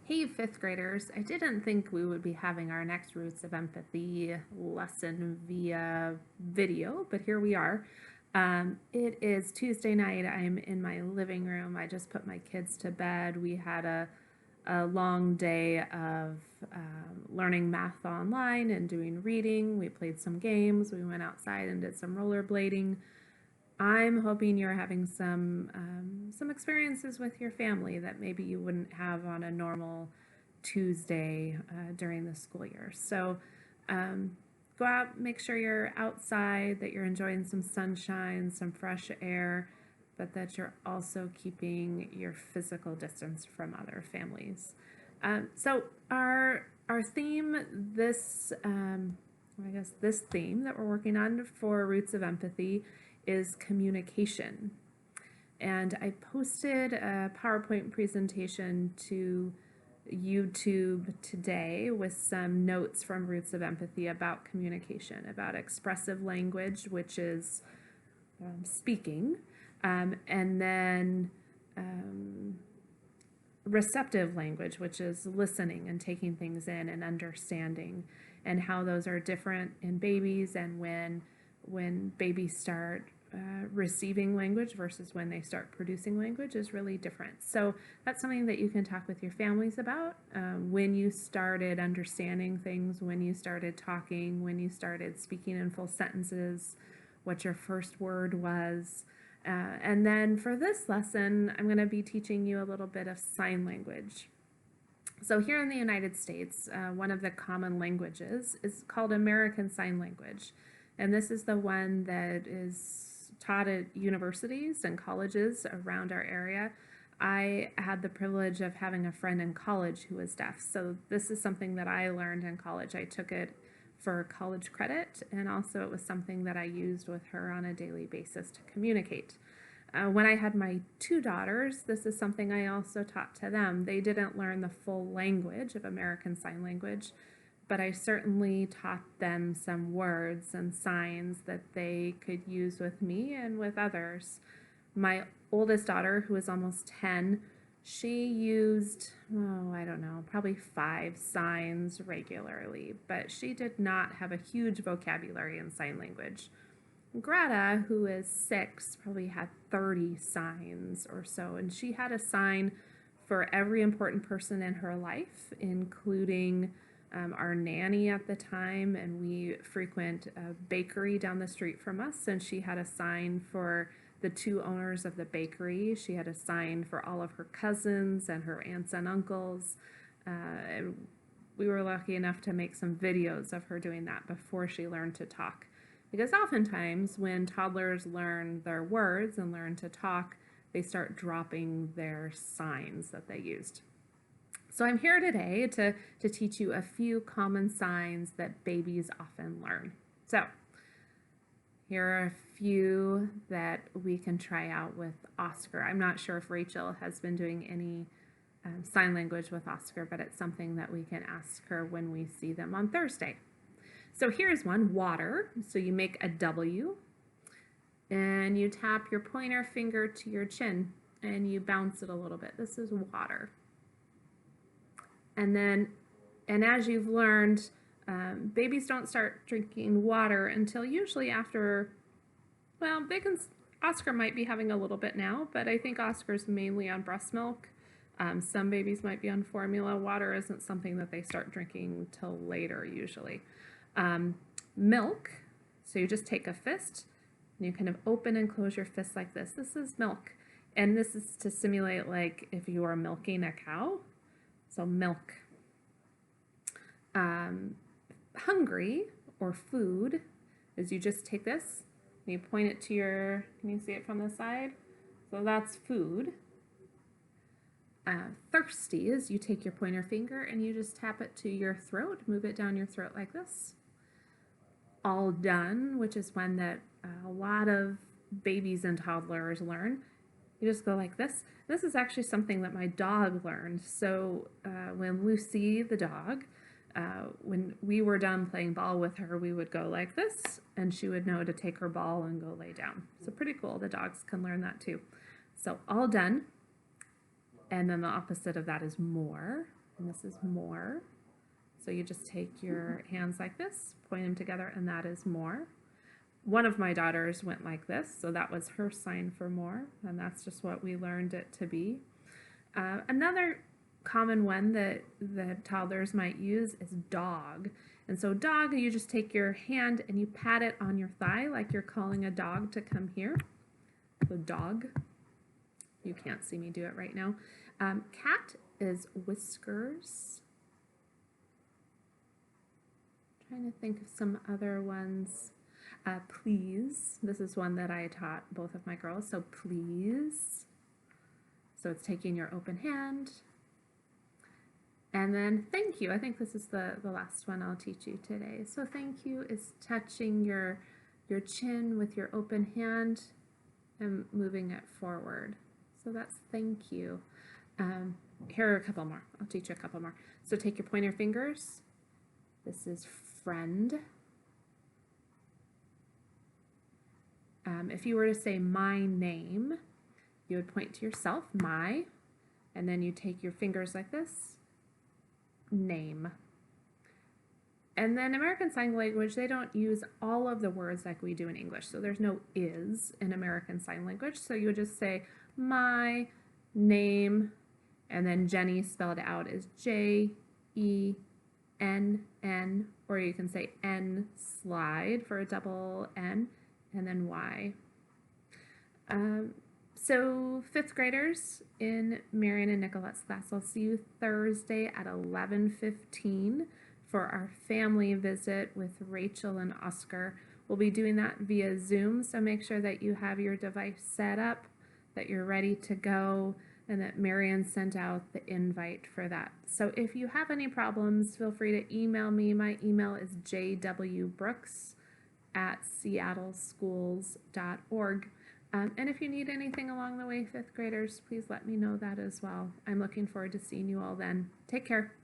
Hey, fifth graders. I didn't think we would be having our next Roots of Empathy lesson via video, but here we are. It is Tuesday night. I'm in my living room. I just put my kids to bed. We had a long day of learning math online and doing reading. We played some games. We went outside and did some rollerblading. I'm hoping you're having some experiences with your family that maybe you wouldn't have on a normal Tuesday during the school year. So go out, make sure you're outside, that you're enjoying some sunshine, some fresh air, but that you're also keeping your physical distance from other families. So our theme I guess this theme that we're working on for Roots of Empathy is communication. And I posted a PowerPoint presentation to YouTube today with some notes from Roots of Empathy about communication, about expressive language, which is speaking, and then receptive language, which is listening and taking things in and understanding, and how those are different in babies, and when babies start receiving language versus when they start producing language is really different. So that's something that you can talk with your families about. When you started understanding things, when you started talking, when you started speaking in full sentences, what your first word was. And then for this lesson, I'm going to be teaching you a little bit of sign language. So here in the United States, one of the common languages is called American Sign Language. And this is the one that is taught at universities and colleges around our area. I had the privilege of having a friend in college who was deaf. So this is something that I learned in college. I took it for college credit, and also it was something that I used with her on a daily basis to communicate. When I had my two daughters, this is something I also taught to them. They didn't learn the full language of American Sign Language, but I certainly taught them some words and signs that they could use with me and with others. My oldest daughter, who is almost 10, she used, I don't know, probably 5 signs regularly, but she did not have a huge vocabulary in sign language. Greta, who is 6, probably had 30 signs or so, and she had a sign for every important person in her life, including our nanny at the time, and we frequent a bakery down the street from us, and she had a sign for the 2 owners of the bakery. She had a sign for all of her cousins and her aunts and uncles. And we were lucky enough to make some videos of her doing that before she learned to talk. Because oftentimes when toddlers learn their words and learn to talk, they start dropping their signs that they used. So I'm here today to teach you a few common signs that babies often learn. So here are a few that we can try out with Oscar. I'm not sure if Rachel has been doing any sign language with Oscar, but it's something that we can ask her when we see them on Thursday. So here's one, water. So you make a W and you tap your pointer finger to your chin and you bounce it a little bit. This is water. And as you've learned, babies don't start drinking water until usually after, well, Oscar might be having a little bit now, but I think Oscar's mainly on breast milk. Some babies might be on formula. Water isn't something that they start drinking till later usually. Milk, so you just take a fist and you kind of open and close your fist like this. This is milk. And this is to simulate like if you are milking a cow. So milk. Hungry or food is you just take this and you point it to your, can you see it from the side? So that's food. Thirsty is you take your pointer finger and you just tap it to your throat, move it down your throat like this. All done, which is one that a lot of babies and toddlers learn. You just go like this. This is actually something that my dog learned. So when Lucy, the dog, when we were done playing ball with her, we would go like this, and she would know to take her ball and go lay down. So pretty cool. The dogs can learn that too. So all done. And then the opposite of that is more. and this is more. So you just take your hands like this, point them together, and that is more. One of my daughters went like this, so that was her sign for more, and that's just what we learned it to be. Another common one that toddlers might use is dog. And so dog, you just take your hand and you pat it on your thigh like you're calling a dog to come here. So dog. You can't see me do it right now. Cat is whiskers. Trying to think of some other ones. Please. This is one that I taught both of my girls. So please. So it's taking your open hand. And then thank you. I think this is the last one I'll teach you today. So thank you is touching your chin with your open hand and moving it forward. So that's thank you. Here are a couple more. I'll teach you a couple more. So take your pointer fingers. This is friend. If you were to say my name, you would point to yourself, my, and then you take your fingers like this, name. And then American Sign Language, they don't use all of the words like we do in English. So there's no is in American Sign Language. So you would just say my name, and then Jenny spelled out as J-E-N-N, or you can say N slide for a double N, and then Y. So fifth graders in Marion and Nicolette's class, I'll see you Thursday at 11:15 for our family visit with Rachel and Oscar. We'll be doing that via Zoom, so make sure that you have your device set up, that you're ready to go, and that Marion sent out the invite for that. So if you have any problems, feel free to email me. My email is jwbrooks@seattleschools.org. And if you need anything along the way, fifth graders, please let me know that as well. I'm looking forward to seeing you all then. Take care.